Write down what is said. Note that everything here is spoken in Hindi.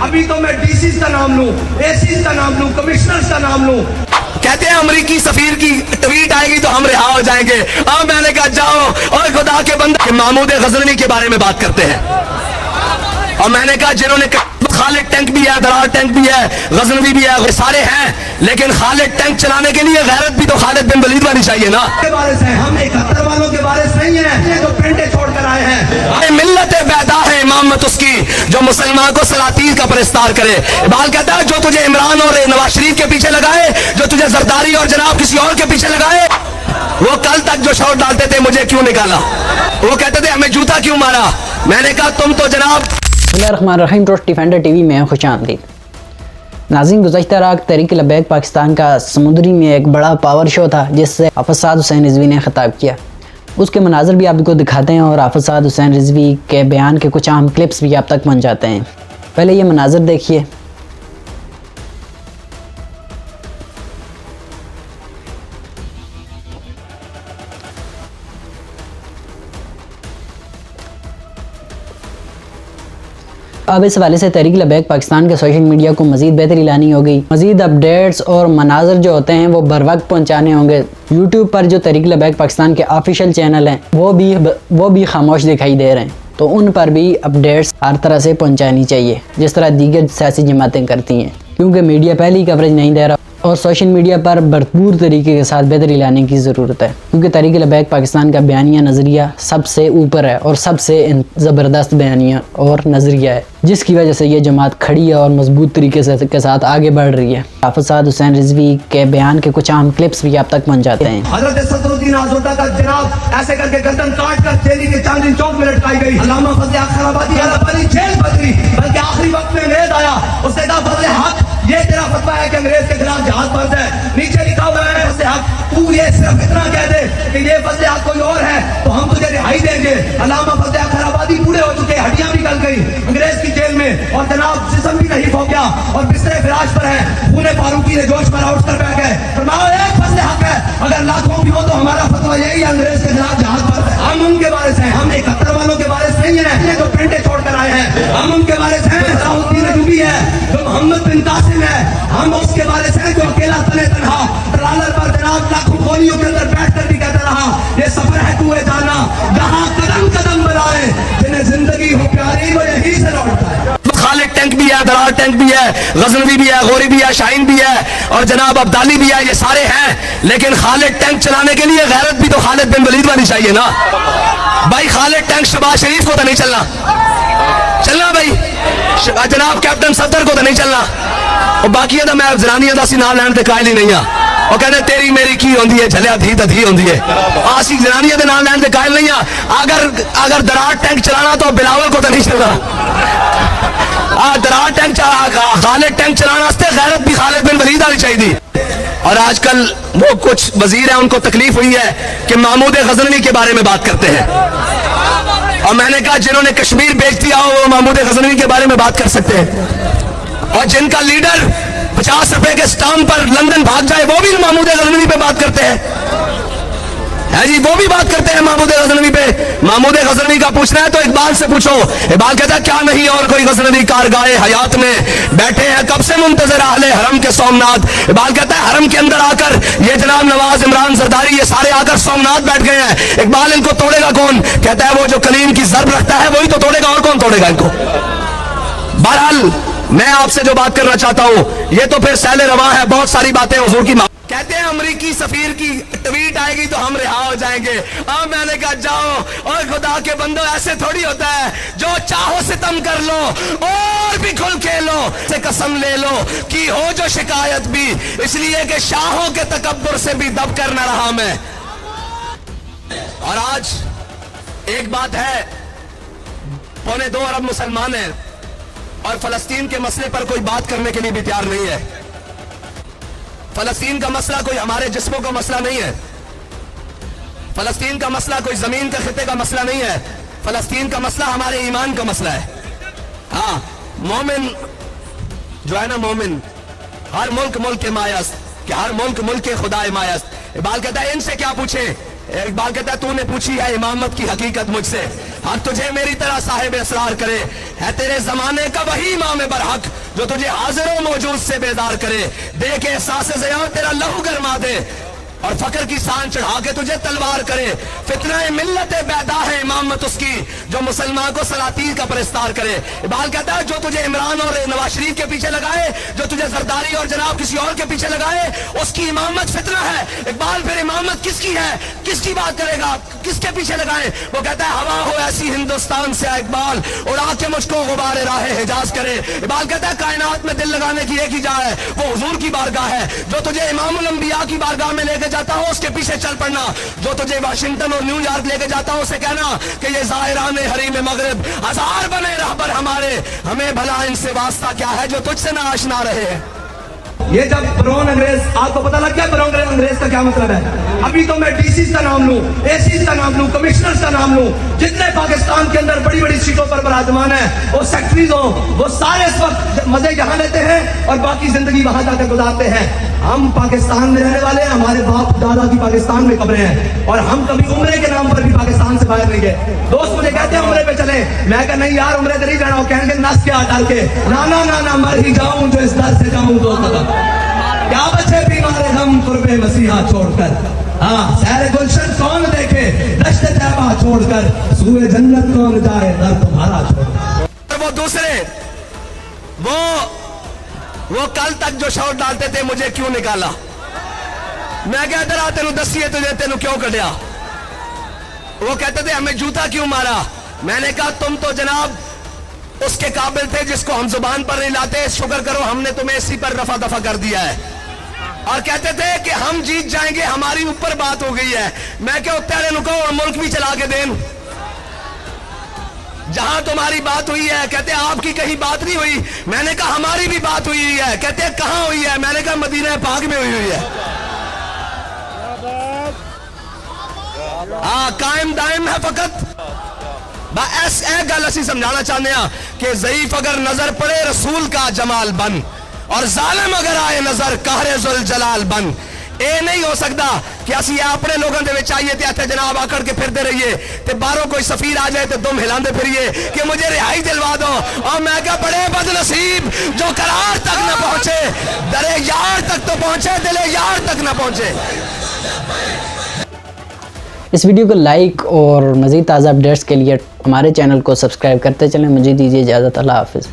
अभी तो मैं डीसी का नाम लूं, एसी का नाम लूं, कमिश्नर का नाम लूं। कहते हैं अमरीकी सफीर की ट्वीट आएगी तो हम रिहा हो जाएंगे। अब मैंने कहा जाओ और खुदा के बंदे महमूद गजनवी के बारे में बात करते हैं। और मैंने कहा जिन्होंने खालिद टैंक भी है, दरार टैंक भी है, गजनवी भी है, वो सारे हैं, लेकिन खालिद टैंक चलाने के लिए गैरत भी तो खालिद बिन वलीद वाली चाहिए ना। के बारे से हम 71 वालों के बारे से नहीं है जो प्रिंटे छोड़ कर आए हैं। मिल्लत बैदा है इमामत उसकी जो मुसलमान को सलातीन का परस्तार करे। इकबाल कहता है जो तुझे इमरान और नवाज शरीफ के पीछे लगाए, जो तुझे जरदारी और जनाब किसी और के पीछे लगाए, वो कल तक जो शॉट डालते थे मुझे क्यों निकाला, वो कहते थे हमें जूता क्यों मारा। मैंने कहा तुम तो जनाब बिस्मिल्लाहिर्रहमानिर्रहीम। डिफेंडर टीवी में खुश आमदीद नाज़रीन। गुज़श्ता रात तहरीक लब्बैक पाकिस्तान का समुद्री में एक बड़ा पावर शो था जिससे हाफ़िज़ साद हुसैन रिज़वी ने ख़िताब किया। उसके मनाज़र भी आपको दिखाते हैं और हाफ़िज़ साद हुसैन रिज़वी के बयान के कुछ अहम क्लिप्स भी आप तक पहुँच जाते हैं। पहले ये मनाज़र देखिए। अब इस हवाले से तहरीक लब्बैक पाकिस्तान के सोशल मीडिया को मज़ीद बेहतरी लानी होगी। मज़ीद अपडेट्स और मनाज़र जो होते हैं वो बर वक्त पहुँचाने होंगे। यूट्यूब पर जो तहरीक लब्बैक पाकिस्तान के ऑफिशियल चैनल हैं वो भी खामोश दिखाई दे रहे हैं, तो उन पर भी अपडेट्स हर तरह से पहुँचानी चाहिए जिस तरह दीगर सियासी जमातें करती हैं, क्योंकि मीडिया पहले ही कवरेज नहीं दे रहा और सोशल मीडिया पर भरपूर तरीके के साथ बेहतरी लाने की ज़रूरत है, क्योंकि तहरीक लब्बैक पाकिस्तान का बयानिया नज़रिया सबसे ऊपर है और सबसे ज़बरदस्त बयानिया और नज़रिया है, जिसकी वजह से ये जमात खड़ी है और मजबूत तरीके से के साथ आगे बढ़ रही है। हाफ़िज़ साद हुसैन रिज़वी के बयान के कुछ अहम क्लिप्स भी आप तक पहुँच जाते हैं। हज़रत सदरुद्दीन आज़ोटा का जनाब ऐसे करके गर्दन काट कर दिल्ली के चांदनी चौक में लटकाई गई। अल्लामा फजल हक खैराबादी वाली जेल बदली, बल्कि आखिरी वक्त में अंग्रेज आया, उसने कहा फजल हक ये तेरा फतवा है कि अंग्रेज के खिलाफ जहाज बंद है। नीचे लिखा हुआ है फजल हक तू ये सिर्फ इतना कह दे कि ये फजल हक कोई और है तो हम तुझे रिहाई देंगे। अल्लामा फजल हक खैराबादी बूढ़े हो चुके, हड्डियां निकल गई अंग्रेज की जेल में और जनाब जिस्म भी नहीं हो गया और बिस्तरे फिराश पर है। पूरे फारूकी ने जोश पर उठ कर बैठ गए, फरमाया एक फजल हक है, अगर लाखों भी हो तो हमारा फतवा यही है अंग्रेज के खिलाफ जहाज बंद है। हम उनके बारे से, हम 71 वालों के बारे से नहीं है जो प्रिंटे छोड़ कर आए हैं। हम उनके बारे से सलाहुद्दीन अय्यूबी है, जो मोहम्मद बिन कासिम है, हम उसके बारे से जो अकेला तने तनहा ट्रालर पर जनाब लाखों गोलियों के अंदर बैठ कर भी कहता रहा ये सफर है तू जाना, जहां कदम कदम बनाए जिन्हें जिंदगी हो प्यारी वो यही से लौटता है। खालिद टैंक भी है, दरार टैंक भी है, गजनवी भी है, गोरी भी है, शाहीन भी है और जनाब अब्दाली भी है, ये सारे हैं, लेकिन खालिद टैंक चलाने के लिए गैरत भी तो खालिद बिन वलीद वाली चाहिए ना। भाई खालिद टैंक शहबाज शरीफ को तो नहीं चलना भाई, जनाब कैप्टन सदर को तो नहीं चलना और बाकी तो मैं जनानियां का ना लैन कायल ही नहीं हाँ। और कहते तेरी मेरी की होंगी है, झलिया धी तो धी होंगी है, असी जनानियां के नाम लैन से कायल नहीं हाँ। अगर दरार टैंक चलाना तो बिलावल को तो नहीं चलना। दरार टैंक खालिद टैंक चलाना गैरत भी खालिद बिन वलीद वाली चाहिए थी। और आजकल वो कुछ वजीर है उनको तकलीफ हुई है कि महमूद गजनवी के बारे में बात करते हैं, और मैंने कहा जिन्होंने कश्मीर बेच दिया हो वो महमूद गजनवी के बारे में बात कर सकते हैं, और जिनका लीडर 50 रुपए के स्टाम्प पर लंदन भाग जाए वो भी महमूद गजनवी पे बात करते हैं, है जी, वो भी बात करते हैं महमूद गजनवी पे। महमूद गजनवी का पूछना है तो इकबाल से पूछो। इकबाल कहता है क्या नहीं और कोई गजनवी कारगाहे हयात में बैठे हैं कब से मुंतजर आहले हरम के सोमनाथ। इकबाल कहता है हरम के अंदर आकर ये जनाब नवाज इमरान जरदारी ये सारे आकर सोमनाथ बैठ गए हैं। इकबाल इनको तोड़ेगा कौन? कहता है वो जो कलीम की जर्ब रखता है वही तो तोड़ेगा, और कौन तोड़ेगा इनको। बहरहाल मैं आपसे जो बात करना चाहता हूं ये तो फिर सैले रवा है, बहुत सारी बातें हुजूर की। कहते हैं अमरीकी सफीर की ट्वीट आएगी तो हम रिहा हो जाएंगे। अब मैंने कहा जाओ और खुदा के बंदो ऐसे थोड़ी होता है, जो चाहो सितम कर लो और भी खुल खेलो, से कसम ले लो कि हो जो शिकायत भी, इसलिए कि शाहों के तकब्बुर से भी दब कर न रहा मैं। और आज एक बात है, 2.25 अरब मुसलमान हैं और फलस्तीन के मसले पर कोई बात करने के लिए भी तैयार नहीं है। फलस्तीन का मसला कोई हमारे जिस्मों का मसला नहीं है, फलस्तीन का मसला कोई जमीन के खिते का मसला नहीं है, फलस्तीन का मसला हमारे ईमान का मसला है। हाँ, मोमिन जो है ना, मोमिन हर मुल्क मुल्क के मायस, कि हर मुल्क मुल्क के खुदा मायस। इकबाल कहता है इनसे क्या पूछे इकबाल कहता है तूने पूछी है इमामत की हकीकत मुझसे, हक तुझे मेरी तरह साहिब असरार करे, है तेरे जमाने का वही इमाम बरहक जो तुझे हाजिर मौजूद से बेदार करे, देखे एहसास ज़िया तेरा लहू गरमा दे और फकर की शान चढ़ा के तुझे तलवार करे, फितना मिल्लत बैदा है इमामत उसकी जो मुसलमान को सलातीन का परस्तार करे। इकबाल कहता है जो तुझे इमरान और नवाज शरीफ के पीछे लगाए, जो तुझे जरदारी और जनाब किसी और के पीछे लगाए, उसकी इमामत फितना है। इकबाल फिर इमामत किसकी है, किसकी बात करेगा, किसके पीछे लगाए? वो कहता है हवा हो ऐसी हिंदुस्तान से इकबाल उड़ा के मुझको गुबारे राह हिजाज करे। इकबाल कहता है कायनात में दिल लगाने की एक ही जगह है, वो हुजूर की बारगाह है, जो तुझे इमामुल अंबिया की बारगाह में लेके जाता हो उसके पीछे चल पड़ना, जो तुझे वाशिंगटन और न्यूयॉर्क लेके जाता हो उसे कहना कि ये ज़ाहिरान हरीम मगरिब हजार बने रहबर हमारे, हमें भला इनसे वास्ता क्या है जो तुझसे ना आशना रहे। ये जब ब्राउन अंग्रेज, आपको पता लग गया ब्राउन अंग्रेज का क्या मतलब है? अभी तो मैं डीसी का नाम लूं, एसी का नाम लूं, कमिश्नर का नाम लूं, जितने पाकिस्तान के अंदर बड़ी बड़ी सीटों पर बराजमान है, वो सेक्रेटरीज हो, वो सारे इस वक्त मजे यहाँ लेते हैं और बाकी जिंदगी वहां जाकर गुजारते हैं। हम पाकिस्तान में रहने वाले हैं, हमारे बाप दादा की पाकिस्तान में कब्रें हैं और हम कभी उम्रे के नाम पर भी पाकिस्तान से बाहर नहीं गए। दोस्त मुझे कहते हैं उम्रे पे चले, मैं कहा नहीं यार उम्रे तो नहीं जाना, कहेंगे नस के डाल के ना ना ना ना मर ही जाऊं जो इस दर से जाऊं दो कदम, क्या बचे बीमार हम कुर्बे मसीहा छोड़कर, हाँ सैर गुलशन कौन देखे दश्त तैबा छोड़कर, सूए जन्नत कौन जाए दर तुम्हारा छोड़कर। वो दूसरे वो कल तक जो शॉट डालते थे मुझे क्यों निकाला, मैं क्या तेरा तेनू दसिए तुझे तेनू क्यों कटिया। वो कहते थे हमें जूता क्यों मारा, मैंने कहा तुम तो जनाब उसके काबिल थे जिसको हम जुबान पर नहीं लाते, शुक्र करो हमने तुम्हें इसी पर रफा दफा कर दिया है। और कहते थे कि हम जीत जाएंगे, हमारी ऊपर बात हो गई है, मैं क्या उत्तर नुको और मुल्क भी चला के देन जहां तुम्हारी बात हुई है। कहते आपकी कहीं बात नहीं हुई, मैंने कहा हमारी भी बात हुई है। कहते कहां हुई है, मैंने कहा मदीना पाक में हुई है। हाँ कायम दायम है फकत बस ए गल असी समझाना चाहते हैं कि ज़ईफ अगर नजर पड़े रसूल का जमाल बन और जालिम अगर आए नजर कहरे जुल जलाल बन। ये नहीं हो सकता कि असि अपने लोगों के विच आइए ते जनाब आकड़ के फिरते रहिए ते बाहरों कोई सफीर आ जाए तो दुम हिलाते फिरिए कि मुझे रिहाई दिलवा दो। और मैं क्या बड़े बदनसीब जो करार तक न पहुंचे, दरे यार तक तो पहुंचे, दिले यार तक न पहुंचे। इस वीडियो को लाइक और मज़ीद ताज़ा अपडेट्स के लिए हमारे चैनल को सब्सक्राइब करते चलें। मुझे दीजिए इजाज़त, अल्लाह हाफ़िज़।